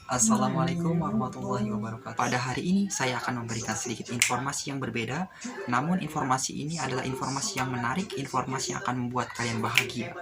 Assalamualaikum warahmatullahi wabarakatuh. Pada hari ini saya akan memberikan sedikit informasi yang berbeda. Namun informasi ini adalah informasi yang menarik, informasi yang akan membuat kalian bahagia.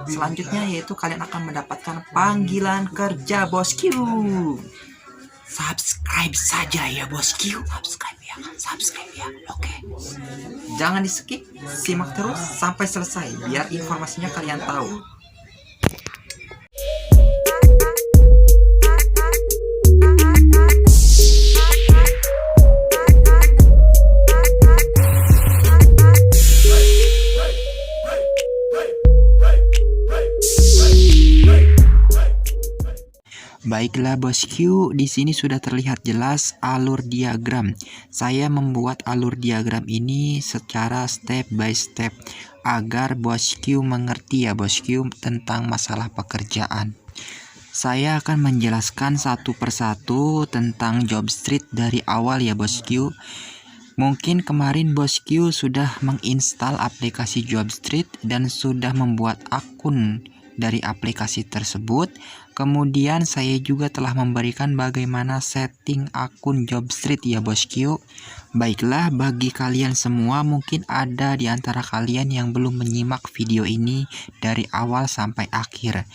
Selanjutnya yaitu kalian akan mendapatkan panggilan kerja bosku. Subscribe saja ya bosku. Subscribe ya. Oke. Jangan di skip, simak terus sampai selesai biar informasinya kalian tahu. Baiklah bosku, di sini sudah terlihat jelas alur diagram. Saya membuat alur diagram ini secara step by step agar bosku mengerti ya bosku tentang masalah pekerjaan. Saya akan menjelaskan satu persatu tentang job street dari awal ya bosku. Mungkin kemarin bosku sudah menginstal aplikasi Jobstreet dan sudah membuat akun dari aplikasi tersebut. Kemudian saya juga telah memberikan bagaimana setting akun Jobstreet ya bosku. Baiklah, bagi kalian semua mungkin ada di antara kalian yang belum menyimak video ini dari awal sampai akhir.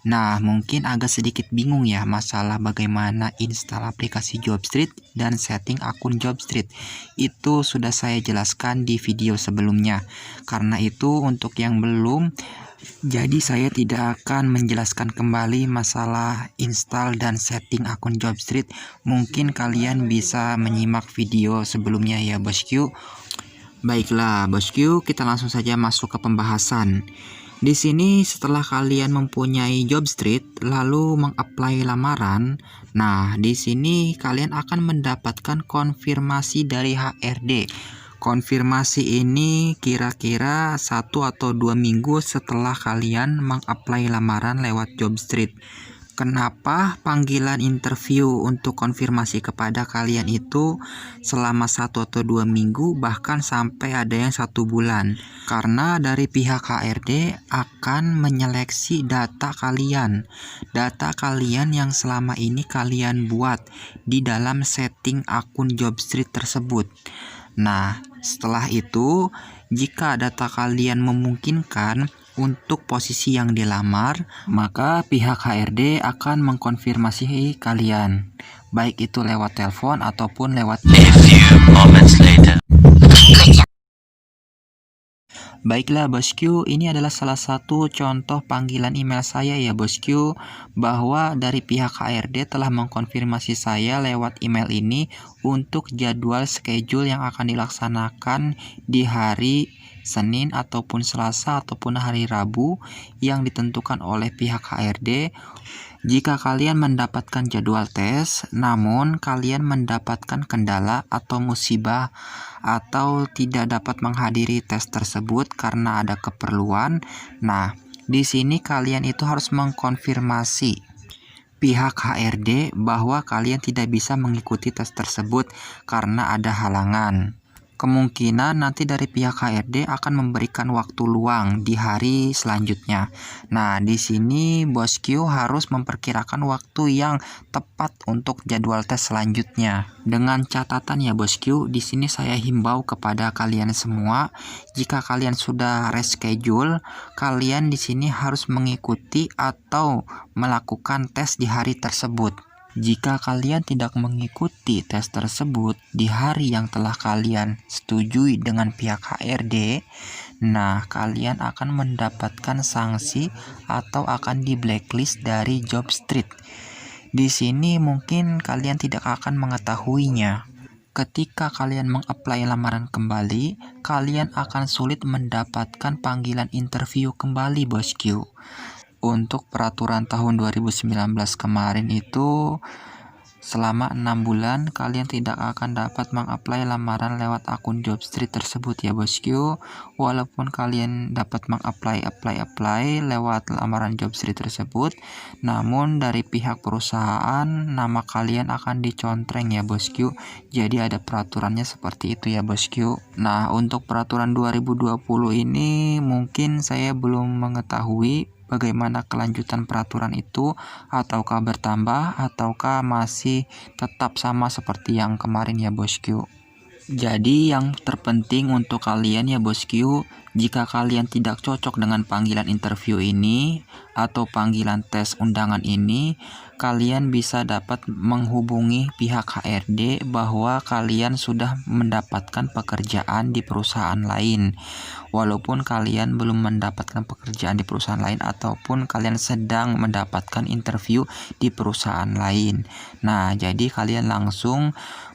Nah, mungkin agak sedikit bingung ya masalah bagaimana install aplikasi Jobstreet dan setting akun Jobstreet. Itu sudah saya jelaskan di video sebelumnya. Karena itu untuk yang belum, jadi saya tidak akan menjelaskan kembali masalah install dan setting akun Jobstreet. Mungkin kalian bisa menyimak video sebelumnya ya bosku. Baiklah bosku, kita langsung saja masuk ke pembahasan. Di sini setelah kalian mempunyai Jobstreet lalu mengapply lamaran, nah di sini kalian akan mendapatkan konfirmasi dari HRD. Konfirmasi ini kira-kira 1 atau 2 minggu setelah kalian mengapply lamaran lewat Jobstreet. Kenapa panggilan interview untuk konfirmasi kepada kalian itu selama 1 atau 2 minggu bahkan sampai ada yang 1 bulan? Karena dari pihak HRD akan menyeleksi data kalian yang selama ini kalian buat di dalam setting akun Jobstreet tersebut. Nah, setelah itu jika data kalian memungkinkan untuk posisi yang dilamar, maka pihak HRD akan mengkonfirmasi kalian, baik itu lewat telepon ataupun lewat Baiklah bosku, ini adalah salah satu contoh panggilan email saya ya bosku, bahwa dari pihak HRD telah mengkonfirmasi saya lewat email ini untuk jadwal schedule yang akan dilaksanakan di hari Senin ataupun Selasa ataupun hari Rabu yang ditentukan oleh pihak HRD. Jika kalian mendapatkan jadwal tes, namun kalian mendapatkan kendala atau musibah atau tidak dapat menghadiri tes tersebut karena ada keperluan, nah di sini kalian itu harus mengkonfirmasi pihak HRD bahwa kalian tidak bisa mengikuti tes tersebut karena ada halangan. Kemungkinan nanti dari pihak HRD akan memberikan waktu luang di hari selanjutnya. Nah, di sini bosku harus memperkirakan waktu yang tepat untuk jadwal tes selanjutnya. Dengan catatan ya bosku, di sini saya himbau kepada kalian semua, jika kalian sudah reschedule, kalian di sini harus mengikuti atau melakukan tes di hari tersebut. Jika kalian tidak mengikuti tes tersebut di hari yang telah kalian setujui dengan pihak HRD, nah kalian akan mendapatkan sanksi atau akan di blacklist dari Jobstreet. Di sini mungkin kalian tidak akan mengetahuinya. Ketika kalian mengapply lamaran kembali, kalian akan sulit mendapatkan panggilan interview kembali bosku. Untuk peraturan tahun 2019 kemarin itu selama 6 bulan kalian tidak akan dapat mengapply lamaran lewat akun Jobstreet tersebut ya bosku. Walaupun kalian dapat mengapply lewat lamaran Jobstreet tersebut, namun dari pihak perusahaan nama kalian akan dicontreng ya bosku. Jadi ada peraturannya seperti itu ya bosku. Nah, untuk peraturan 2020 ini mungkin saya belum mengetahui bagaimana kelanjutan peraturan itu, ataukah bertambah, ataukah masih tetap sama seperti yang kemarin ya bosku. Jadi yang terpenting untuk kalian ya bosku, jika kalian tidak cocok dengan panggilan interview ini atau panggilan tes undangan ini, kalian bisa dapat menghubungi pihak HRD bahwa kalian sudah mendapatkan pekerjaan di perusahaan lain. Walaupun kalian belum mendapatkan pekerjaan di perusahaan lain ataupun kalian sedang mendapatkan interview di perusahaan lain. Nah, jadi kalian langsung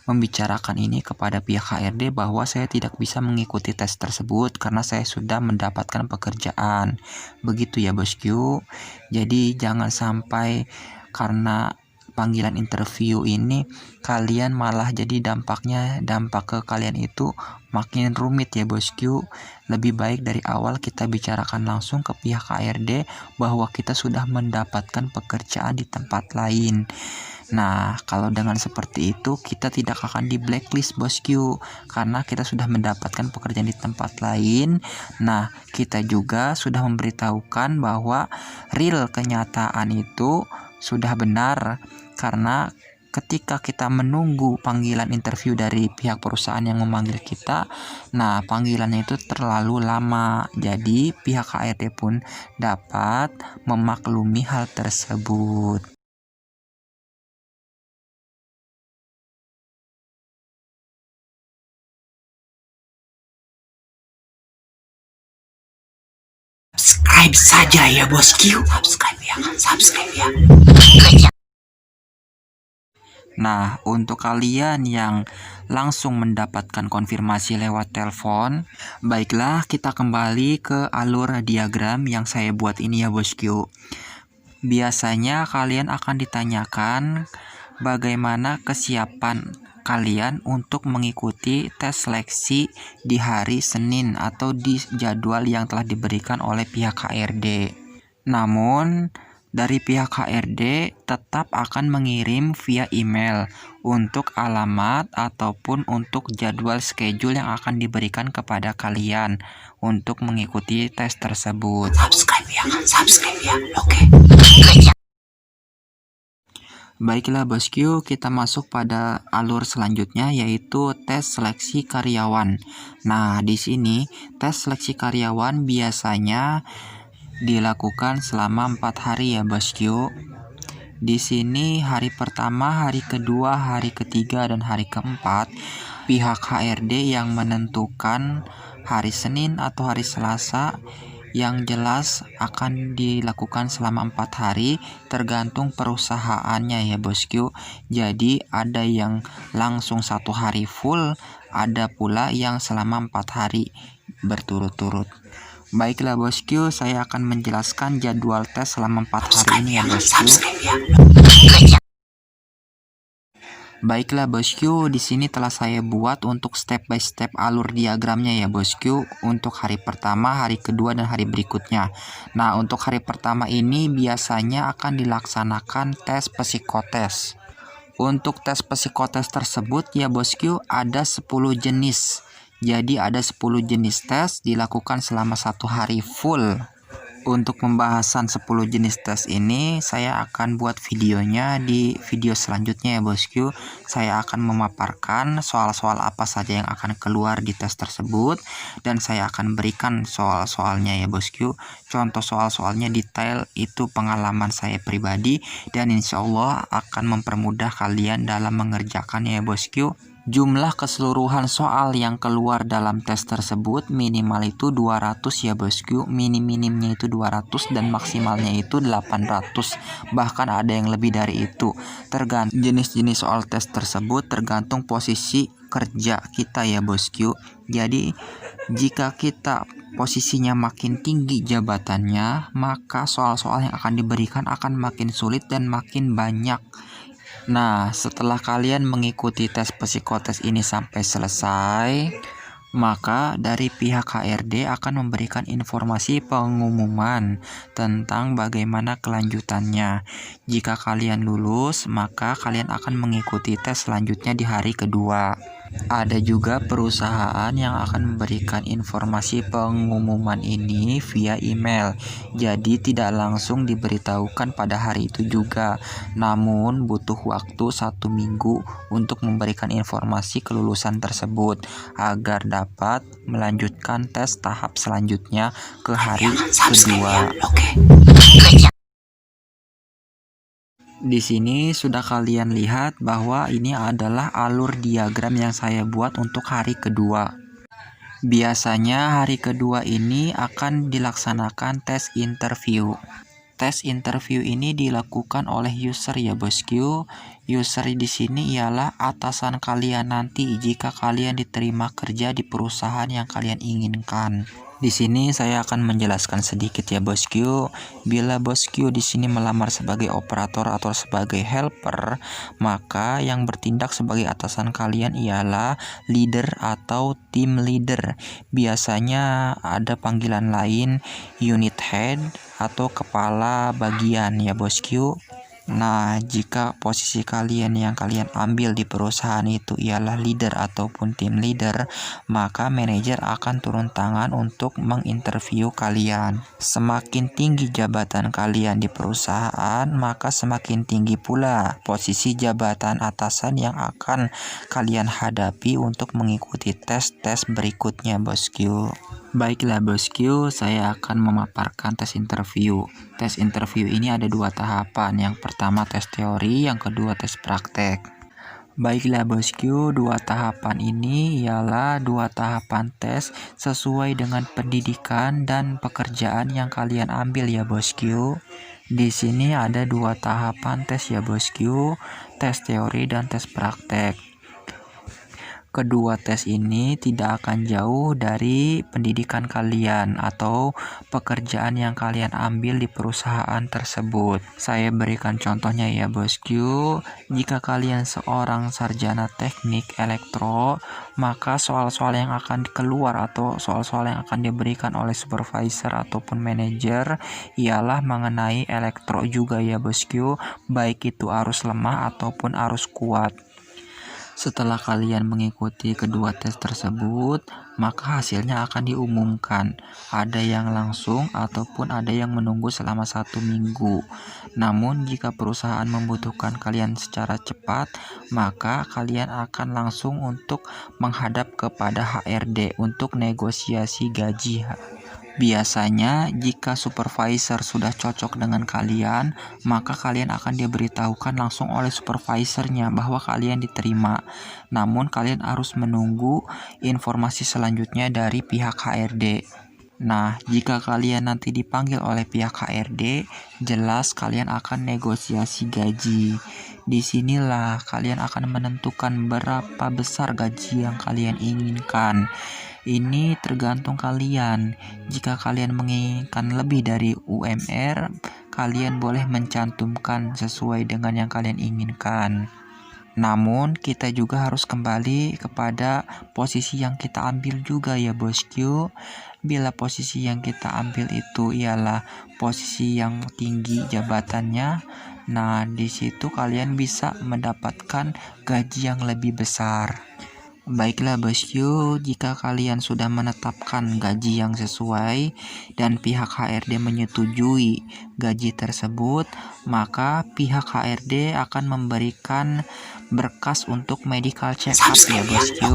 membicarakan ini kepada pihak HRD bahwa saya tidak bisa mengikuti tes tersebut karena saya sudah mendapatkan pekerjaan. Begitu ya bosku. Jadi jangan sampai karena panggilan interview ini kalian malah jadi dampak ke kalian itu makin rumit ya bosku. Lebih baik dari awal kita bicarakan langsung ke pihak HRD bahwa kita sudah mendapatkan pekerjaan di tempat lain. Nah, kalau dengan seperti itu kita tidak akan di blacklist bosku karena kita sudah mendapatkan pekerjaan di tempat lain. Nah, kita juga sudah memberitahukan bahwa real kenyataan itu sudah benar karena ketika kita menunggu panggilan interview dari pihak perusahaan yang memanggil kita, nah panggilannya itu terlalu lama. Jadi pihak HRD pun dapat memaklumi hal tersebut. Subscribe saja ya bosku, subscribe ya. Nah, untuk kalian yang langsung mendapatkan konfirmasi lewat telepon, baiklah kita kembali ke alur diagram yang saya buat ini ya bosku. Biasanya kalian akan ditanyakan bagaimana kesiapan kalian untuk mengikuti tes seleksi di hari Senin atau di jadwal yang telah diberikan oleh pihak HRD. Namun, dari pihak HRD tetap akan mengirim via email untuk alamat ataupun untuk jadwal schedule yang akan diberikan kepada kalian untuk mengikuti tes tersebut. Subscribe ya, oke. Baiklah bosku, kita masuk pada alur selanjutnya yaitu tes seleksi karyawan. Nah, di sini tes seleksi karyawan biasanya dilakukan selama 4 hari ya bosku. Di sini hari pertama, hari kedua, hari ketiga, dan hari keempat pihak HRD yang menentukan hari Senin atau hari Selasa. Yang jelas akan dilakukan selama 4 hari tergantung perusahaannya ya bosku. Jadi ada yang langsung 1 hari full, ada pula yang selama 4 hari berturut-turut. Baiklah bosku, saya akan menjelaskan jadwal tes selama 4 hari ini ya bosku. Baiklah bosku, di sini telah saya buat untuk step by step alur diagramnya ya bosku untuk hari pertama, hari kedua, dan hari berikutnya. Nah, untuk hari pertama ini biasanya akan dilaksanakan tes psikotes. Untuk tes psikotes tersebut ya bosku ada 10 jenis. Jadi ada 10 jenis tes dilakukan selama 1 hari full. Untuk pembahasan 10 jenis tes ini saya akan buat videonya di video selanjutnya ya bosku. Saya akan memaparkan soal-soal apa saja yang akan keluar di tes tersebut dan saya akan berikan soal-soalnya ya bosku. Contoh soal-soalnya detail, itu pengalaman saya pribadi dan insya Allah akan mempermudah kalian dalam mengerjakannya ya bosku. Jumlah keseluruhan soal yang keluar dalam tes tersebut minimal itu 200 ya bosku, minimnya itu 200 dan maksimalnya itu 800, bahkan ada yang lebih dari itu. Tergantung jenis-jenis soal tes tersebut, tergantung posisi kerja kita ya bosku. Jadi jika kita posisinya makin tinggi jabatannya, maka soal-soal yang akan diberikan akan makin sulit dan makin banyak. Nah, setelah kalian mengikuti tes psikotes ini sampai selesai, maka dari pihak HRD akan memberikan informasi pengumuman tentang bagaimana kelanjutannya. Jika kalian lulus, maka kalian akan mengikuti tes selanjutnya di hari kedua. Ada juga perusahaan yang akan memberikan informasi pengumuman ini via email, jadi tidak langsung diberitahukan pada hari itu juga, namun butuh waktu 1 minggu untuk memberikan informasi kelulusan tersebut agar dapat melanjutkan tes tahap selanjutnya ke hari kedua. Di sini sudah kalian lihat bahwa ini adalah alur diagram yang saya buat untuk hari kedua. Biasanya hari kedua ini akan dilaksanakan tes interview. Tes interview ini dilakukan oleh user ya bosku. User di sini ialah atasan kalian nanti jika kalian diterima kerja di perusahaan yang kalian inginkan. Di sini saya akan menjelaskan sedikit ya bosku. Bila bosku di sini melamar sebagai operator atau sebagai helper, maka yang bertindak sebagai atasan kalian ialah leader atau team leader. Biasanya ada panggilan lain unit head atau kepala bagian ya bosku. Nah, jika posisi kalian yang kalian ambil di perusahaan itu ialah leader ataupun team leader, maka manajer akan turun tangan untuk menginterview kalian. Semakin tinggi jabatan kalian di perusahaan, maka semakin tinggi pula posisi jabatan atasan yang akan kalian hadapi untuk mengikuti tes-tes berikutnya, bosku. Baiklah bosku, saya akan memaparkan tes interview. Tes interview ini ada 2 tahapan. Yang pertama tes teori, yang kedua tes praktek. Baiklah bosku, 2 tahapan ini ialah 2 tahapan tes sesuai dengan pendidikan dan pekerjaan yang kalian ambil ya bosku. Di sini ada 2 tahapan tes ya bosku, tes teori dan tes praktek. Kedua tes ini tidak akan jauh dari pendidikan kalian atau pekerjaan yang kalian ambil di perusahaan tersebut. Saya berikan contohnya ya bosku. Jika kalian seorang sarjana teknik elektro, maka soal-soal yang akan keluar atau soal-soal yang akan diberikan oleh supervisor ataupun manajer ialah mengenai elektro juga ya bosku, baik itu arus lemah ataupun arus kuat. Setelah kalian mengikuti kedua tes tersebut, maka hasilnya akan diumumkan. Ada yang langsung ataupun ada yang menunggu selama 1 minggu. Namun jika perusahaan membutuhkan kalian secara cepat, maka kalian akan langsung untuk menghadap kepada HRD untuk negosiasi gaji. Biasanya jika supervisor sudah cocok dengan kalian, maka kalian akan diberitahukan langsung oleh supervisornya bahwa kalian diterima. Namun kalian harus menunggu informasi selanjutnya dari pihak HRD. Nah, jika kalian nanti dipanggil oleh pihak HRD, jelas kalian akan negosiasi gaji. Disinilah kalian akan menentukan berapa besar gaji yang kalian inginkan. Ini tergantung kalian. Jika kalian menginginkan lebih dari UMR, kalian boleh mencantumkan sesuai dengan yang kalian inginkan. Namun kita juga harus kembali kepada posisi yang kita ambil juga ya bosku. Bila posisi yang kita ambil itu ialah posisi yang tinggi jabatannya, nah di situ kalian bisa mendapatkan gaji yang lebih besar. Baiklah bosku, jika kalian sudah menetapkan gaji yang sesuai dan pihak HRD menyetujui gaji tersebut, maka pihak HRD akan memberikan berkas untuk medical check up ya bosku.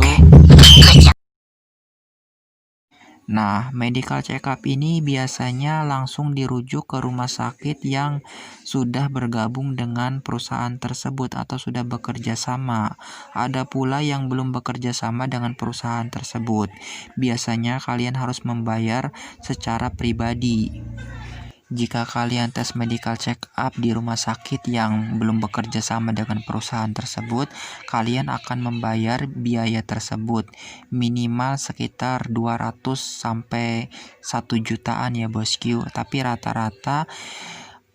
Nah, medical check up ini biasanya langsung dirujuk ke rumah sakit yang sudah bergabung dengan perusahaan tersebut atau sudah bekerja sama. Ada pula yang belum bekerja sama dengan perusahaan tersebut. Biasanya kalian harus membayar secara pribadi. Jika kalian tes medical check up di rumah sakit yang belum bekerja sama dengan perusahaan tersebut, kalian akan membayar biaya tersebut minimal sekitar 200 sampai 1 jutaan ya bosku, tapi rata-rata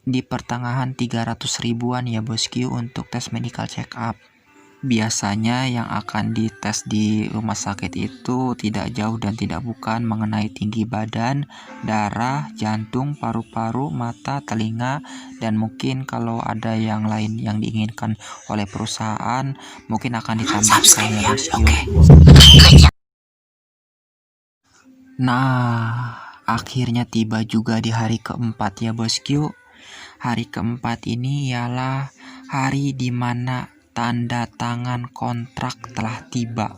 di pertengahan 300 ribuan ya bosku untuk tes medical check up. Biasanya yang akan dites di rumah sakit itu tidak jauh dan tidak bukan mengenai tinggi badan, darah, jantung, paru-paru, mata, telinga, dan mungkin kalau ada yang lain yang diinginkan oleh perusahaan, mungkin akan ditambahkan ya bosku. Nah, akhirnya tiba juga di hari keempat ya bosku. Hari keempat ini ialah hari di mana tanda tangan kontrak telah tiba.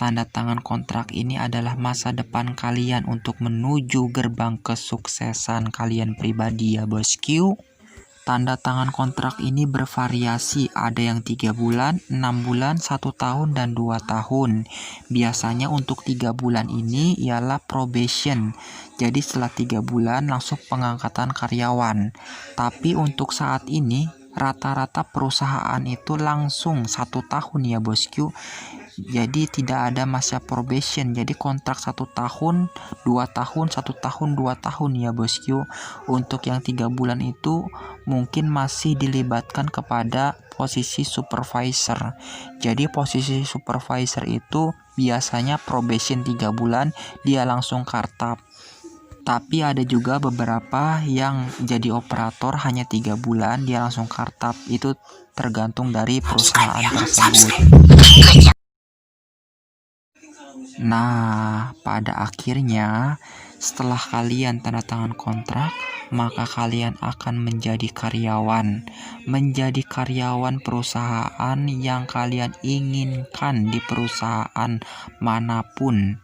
Tanda tangan kontrak ini adalah masa depan kalian untuk menuju gerbang kesuksesan kalian pribadi ya bosku. Tanda tangan kontrak ini bervariasi, ada yang 3 bulan, 6 bulan, 1 tahun, dan 2 tahun. Biasanya untuk 3 bulan ini ialah probation. Jadi setelah 3 bulan langsung pengangkatan karyawan. Tapi untuk saat ini rata-rata perusahaan itu langsung 1 tahun ya bosku. Jadi tidak ada masa probation. Jadi kontrak 1 tahun, 2 tahun, 1 tahun, 2 tahun ya bosku. Untuk yang 3 bulan itu mungkin masih dilibatkan kepada posisi supervisor. Jadi posisi supervisor itu biasanya probation 3 bulan dia langsung kartap. Tapi ada juga beberapa yang jadi operator hanya 3 bulan dia langsung kartap. Itu tergantung dari perusahaan tersebut. Nah, pada akhirnya setelah kalian tanda tangan kontrak, maka kalian akan menjadi karyawan. Menjadi karyawan perusahaan yang kalian inginkan di perusahaan manapun.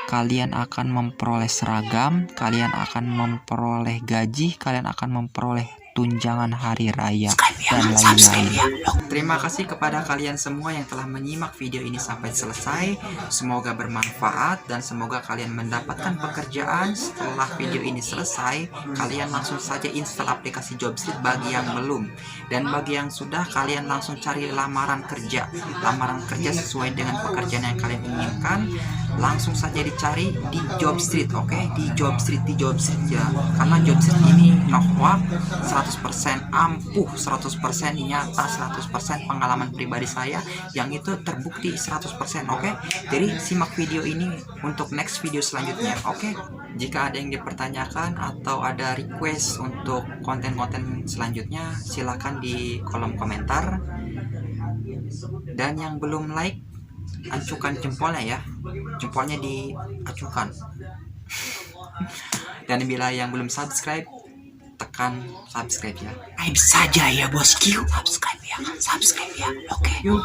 Kalian akan memperoleh seragam, kalian akan memperoleh gaji, kalian akan memperoleh tunjangan hari raya, dan lain-lain. Terima kasih kepada kalian semua yang telah menyimak video ini sampai selesai. Semoga bermanfaat dan semoga kalian mendapatkan pekerjaan. Setelah video ini selesai, kalian langsung saja install aplikasi Jobstreet bagi yang belum. Dan bagi yang sudah, kalian langsung cari lamaran kerja. Lamaran kerja sesuai dengan pekerjaan yang kalian inginkan. Langsung saja dicari di Jobstreet, oke? Di Jobstreet ya. Karena Jobstreet ini no-hoax, 100% ampuh, 100% nyata, 100% pengalaman pribadi saya yang itu terbukti 100%, oke? Jadi simak video ini untuk next video selanjutnya, oke? Jika ada yang dipertanyakan atau ada request untuk konten-konten selanjutnya, silakan di kolom komentar. Dan yang belum like, acukan jempolnya ya, jempolnya diacukan. Dan bila yang belum subscribe, tekan subscribe ya. Saja ya bosku, subscribe ya, oke. Yuk.